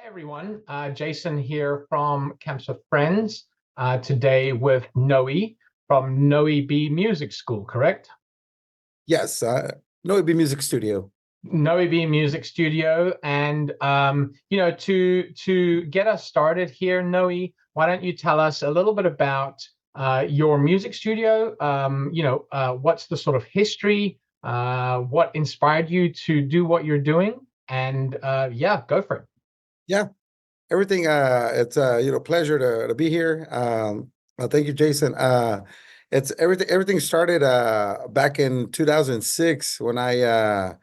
Everyone. Jason here from Camps of Friends. Today with Noe from Noe B Music School, correct? Yes, Noe B Music Studio. Noe B Music Studio. And to get us started here, Noe, why don't you tell us a little bit about your music studio? What's the sort of history? What inspired you to do what you're doing? And yeah, go for it. Yeah, everything. It's pleasure to be here. Thank you, Jason. It's everything started back in 2006 when I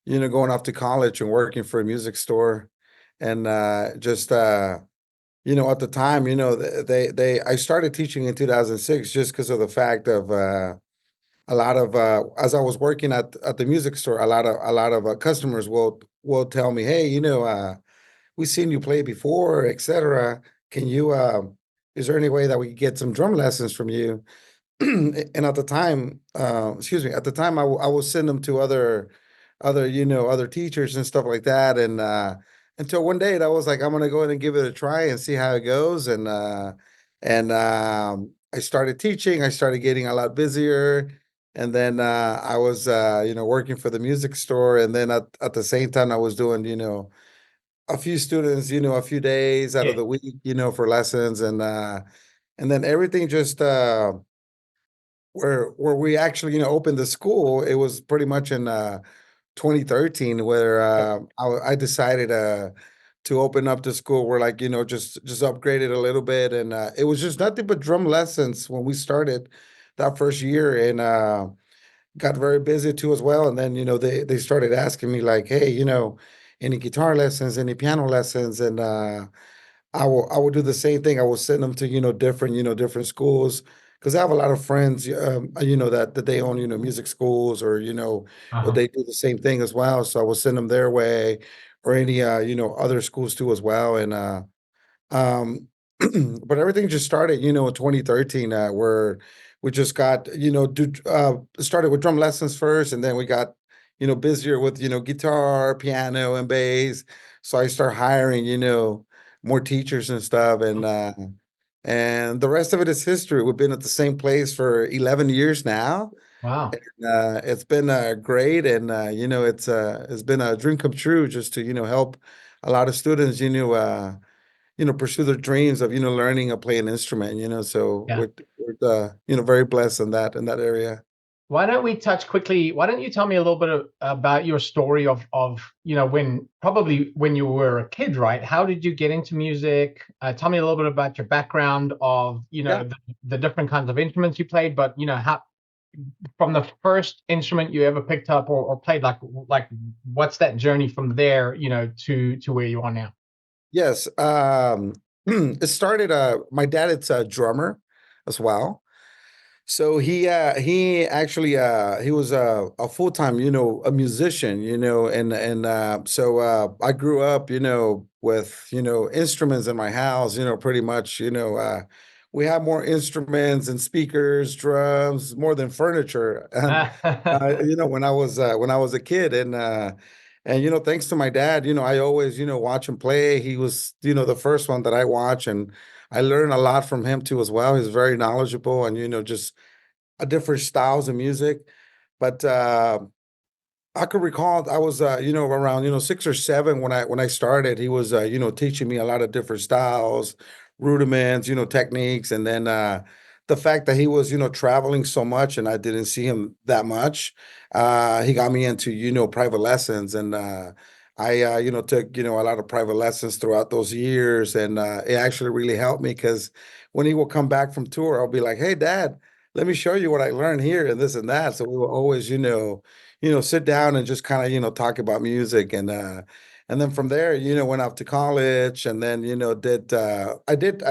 going off to college and working for a music store, and just at the time, they I started teaching in 2006 just because of the fact of a lot of as I was working at the music store, a lot of customers will tell me, hey, we've seen you play before, etc. Can you is there any way that we could get some drum lessons from you? And at the time, excuse me, at the time I will send them to other teachers and stuff like that. And until one day that was like, I'm gonna go ahead and give it a try and see how it goes. And I started teaching, I started getting a lot busier. And then I was working for the music store, and then at the same time I was doing, a few students, a few days out of Yeah. the week, for lessons. And then everything just where we actually, opened the school, it was pretty much in 2013 where I decided to open up the school where, like, just upgrade it a little bit. And it was just nothing but drum lessons when we started that first year. And got very busy too as well. And then, they started asking me like, hey, any guitar lessons, any piano lessons. And I will do the same thing. I will send them to, different schools, because I have a lot of friends, that they own, music schools, or, or Uh-huh. they do the same thing as well. So I will send them their way, or any, other schools too as well. And um, but everything just started, in 2013, where we just got, started with drum lessons first, and then we got, busier with, guitar, piano, and bass. So I start hiring, more teachers and stuff, and the rest of it is history. We've been at the same place for 11 years now. Wow. It's been great, and it's been a dream come true just to, help a lot of students, pursue their dreams of, learning or play an instrument, so Yeah. we're very blessed in that area. Why don't we touch quickly? Why don't you tell me a little bit about your story of when probably when you were a kid, right? How did you get into music? Tell me a little bit about your background of Yeah. the different kinds of instruments you played, but how from the first instrument you ever picked up or played, like what's that journey from there, to where you are now? Yes. It started my dad is a drummer as well. So he actually he was a full-time, a musician, and so I grew up, with, instruments in my house, pretty much, we have more instruments and speakers, drums, more than furniture. And when I was a kid, and thanks to my dad, I always, watch him play. He was, the first one that I watch, and I learned a lot from him too as well. He's very knowledgeable, and just different styles of music. But I could recall I was around 6 or 7 when I started. He was teaching me a lot of different styles, rudiments, techniques. And then the fact that he was traveling so much and I didn't see him that much, he got me into private lessons. And I took a lot of private lessons throughout those years. And it actually really helped me, because when he will come back from tour, I'll be like, hey, Dad, let me show you what I learned here and this and that. So we will always sit down and just kind of, talk about music. And then from there, went off to college, and then, did I did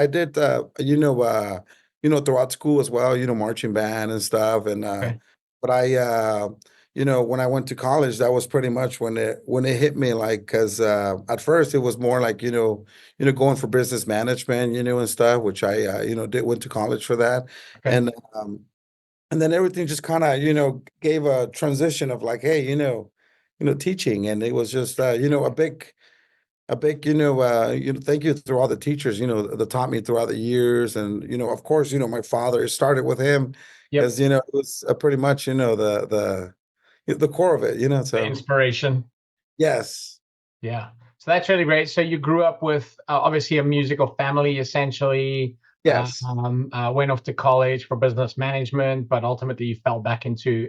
throughout school as well, marching band and stuff. And Okay. but I when I went to college, that was pretty much when it hit me, like, because at first it was more like, going for business management, and stuff, which I did went to college for that. Okay. And and then everything just kind of gave a transition of like, hey, teaching. And it was just a big a big, thank you through all the teachers, that taught me throughout the years. And, of course, my father, it started with him Yep. because, it was pretty much, the core of it, The so inspiration. yes, Yeah. So that's really great. So you grew up with obviously a musical family, essentially. yes. Went off to college for business management, but ultimately you fell back into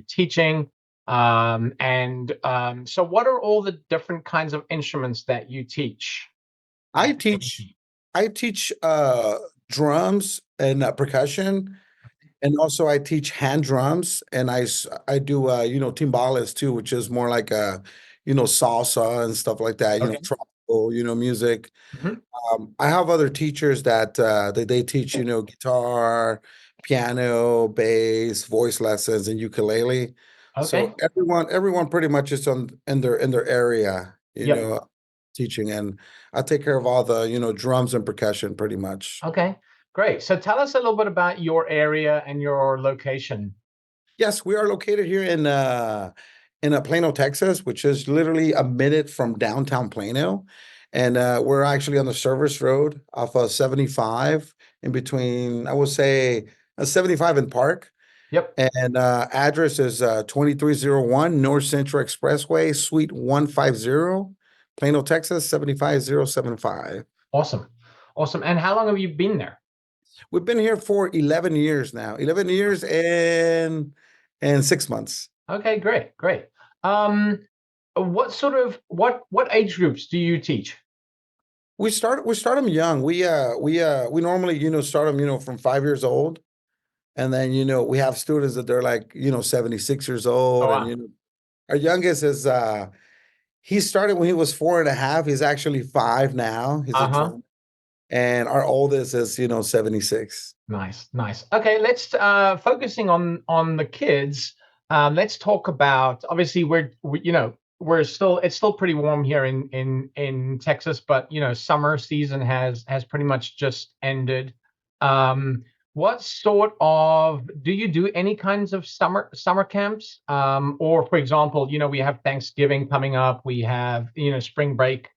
teaching. So, what are all the different kinds of instruments that you teach? I teach, I teach drums and percussion. And also I teach hand drums and I do timbales too, which is more like salsa and stuff like that, Okay. tropical, music. Mhm. I have other teachers that they teach, guitar, piano, bass, voice lessons, and ukulele. Okay. So everyone pretty much is on in their area, Yep. teaching, and I take care of all the, drums and percussion pretty much. Okay. Great. So tell us a little bit about your area and your location. Yes, we are located here in Plano, Texas, which is literally a minute from downtown Plano. And we're actually on the service road off of 75 in between, I would say 75 and Park. Yep. And address is 2301 North Central Expressway, Suite 150, Plano, Texas, 75075. Awesome. Awesome. And how long have you been there? We've been here for 11 years now, 11 years and 6 months. Okay, great, great. Um, what age groups do you teach? We start them young. We normally, start them, from 5 years old. And then, we have students that they're like, 76 years Oh, old. And, wow. our youngest is he started when he was 4.5. He's actually 5 now. He's a Uh-huh. twin. And our oldest is, 76. Nice, nice. Okay, let's focusing on the kids. Let's talk about obviously we're still it's still pretty warm here in Texas, but summer season has pretty much just ended. What sort of do you do any kinds of summer camps? Or for example, we have Thanksgiving coming up, we have spring break,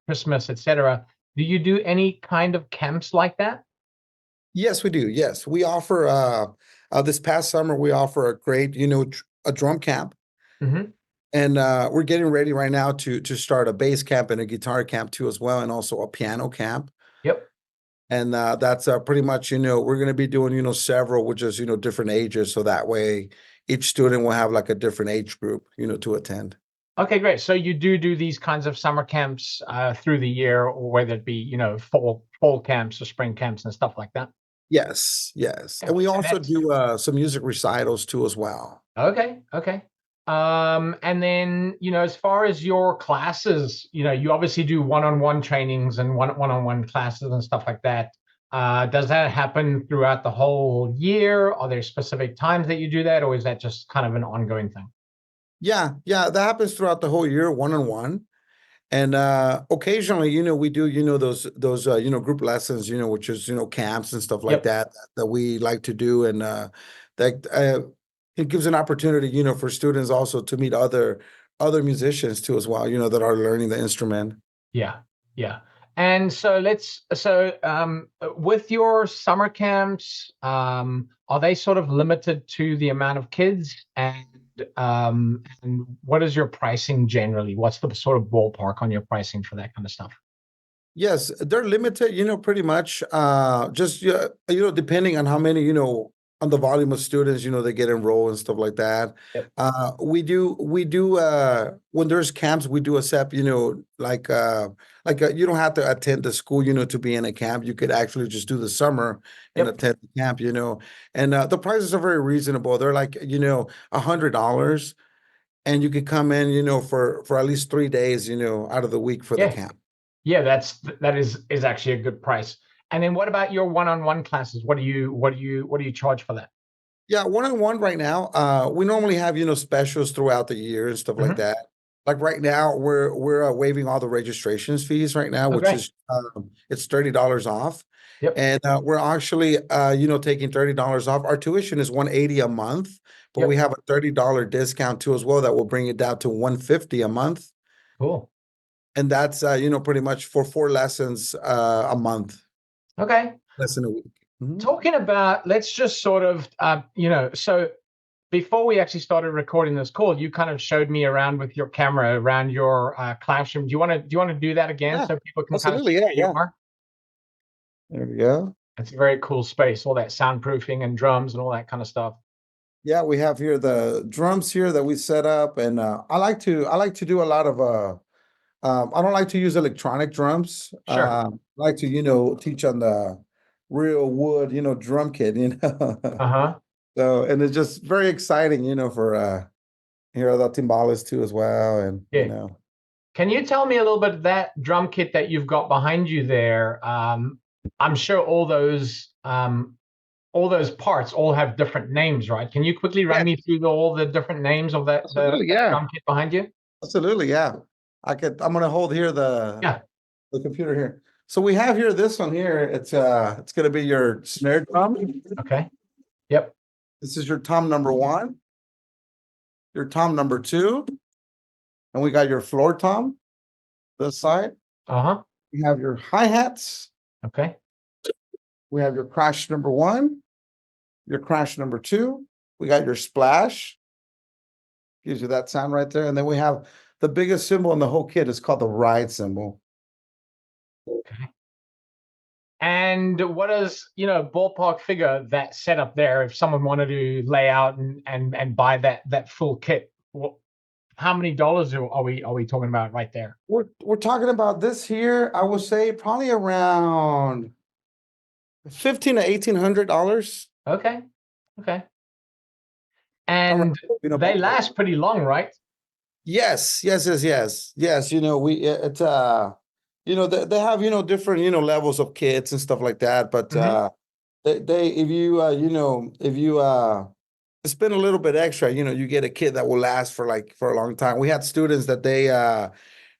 Christmas, etc. Do you do any kind of camps like that? Yes, we do. Yes, we offer. This past summer, we offer a great, a drum camp. Hmm. And we're getting ready right now to start a bass camp and a guitar camp too as well, and also a piano camp. Yep. And that's pretty much, we're going to be doing, several, which is, different ages. So that way each student will have like a different age group, to attend. Okay, great. So you do these kinds of summer camps through the year, or whether it be fall camps or spring camps and stuff like that. Yes, yes. Okay, And we and also that's do some music recitals too as well. okay. Okay. And then as far as your classes, you obviously do one-on-one trainings and one-on-one classes and stuff like that. Does that happen throughout the whole year? Are there specific times that you do that, or is that just kind of an ongoing thing? Yeah, yeah, that happens throughout the whole year, one on one. And occasionally, we do, those group lessons, which is, camps and stuff like Yep. that we like to do. And that it gives an opportunity, for students also to meet other musicians too as well, that are learning the instrument. Yeah, yeah. And so with your summer camps, are they sort of limited to the amount of kids? And what is your pricing generally? What's the sort of ballpark on your pricing for that kind of stuff? Yes, they're limited, pretty much. Just depending on how many, on the volume of students, they get enrolled and stuff like that. Yep. We do when there's camps, we do accept, you don't have to attend the school, to be in a camp. You could actually just do the summer and Yep. attend the camp, And the prices are very reasonable. They're like, $100, and you could come in, for at least 3 days, out of the week for the Yeah. camp. Yeah, that is actually a good price. And then what about your one-on-one classes? What do you charge for that? Yeah, one on one right now. We normally have, specials throughout the year and stuff like Hmm. that. Like right now, we're waiving all the registrations fees right now, which Okay. is it's $30 off, Yep. and we're actually taking $30 off. Our tuition is 180 a month, but we Yep. have a $30 discount too as well that will bring it down to 150 a month. Cool. and that's pretty much for 4 lessons a month, Okay. lesson a week. Mhm. Talking about, let's just sort of, so before we actually started recording this call, you kind of showed me around with your camera around your classroom. Do you want to do that again Yeah, so people can kind of absolutely. see Yeah, where you yeah. are? There we go. It's a very cool space, all that soundproofing and drums and all that kind of stuff. Yeah, we have here the drums here that we set up, and I like to do a lot of I don't like to use electronic drums. Sure. I like to teach on the real wood drum kit, Uh-huh. So, and it's just very exciting, for here are the timbales too as well, and Yeah. Can you tell me a little bit of that drum kit that you've got behind you there? I'm sure all those parts all have different names, right? Can you quickly yeah, run me through all the different names of absolutely, that yeah, drum kit behind you? absolutely, yeah. I'm gonna hold here Yeah. the computer here. So we have here this one here. It's gonna be your snare drum. Okay. Yep. This is your tom number one, your tom number two, and we got your floor tom this side. Uh-huh. We have your hi-hats. Okay. We have your crash number one, your crash number two. We got your splash, gives you that sound right there. And then we have the biggest cymbal in the whole kit is called the ride cymbal. Okay. And what is, ballpark figure that setup there if someone wanted to lay out and buy that full kit? How many dollars are we talking about right there? We're talking about this here, I would say probably around 15 to $1,800. Okay. Okay. Around, And they ballpark. last pretty long, right? Yes, yes, yes, yes, yes. They have different levels of kits and stuff like that. But Hmm. they if you if you spend a little bit extra, you get a kit that will last for a long time. We had students that they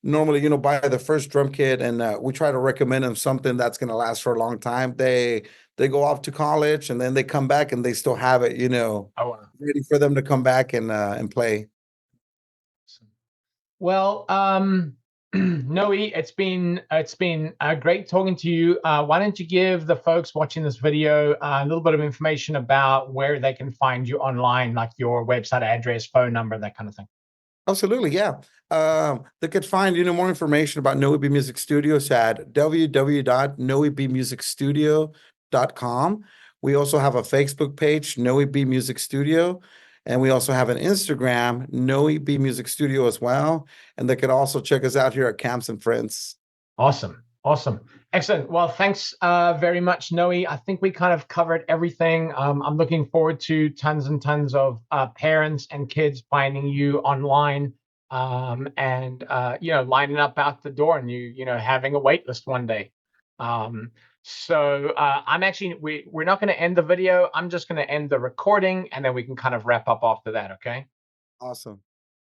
normally buy the first drum kit, and we try to recommend them something that's going to last for a long time. They go off to college, and then they come back and they still have it, Oh, wow. ready for them to come back and play. Well, Noe, it's been great talking to you. Why don't you give the folks watching this video a little bit of information about where they can find you online, like your website address, phone number, that kind of thing. Absolutely, yeah. They could find more information about Noe B Music Studios at www.noebmusicstudio.com. We also have a Facebook page, Noe B Music Studio, and we also have an Instagram, Noe B Music Studio as well. And they could also check us out here at Camps and Friends. Awesome. Awesome. Excellent. Well, thanks very much, Noe. I think we kind of covered everything. I'm looking forward to tons and tons of parents and kids finding you online, and lining up out the door and having a wait list one day. So I'm actually we're not going to end the video. I'm just going to end the recording and then we can kind of wrap up after that. Okay. Awesome.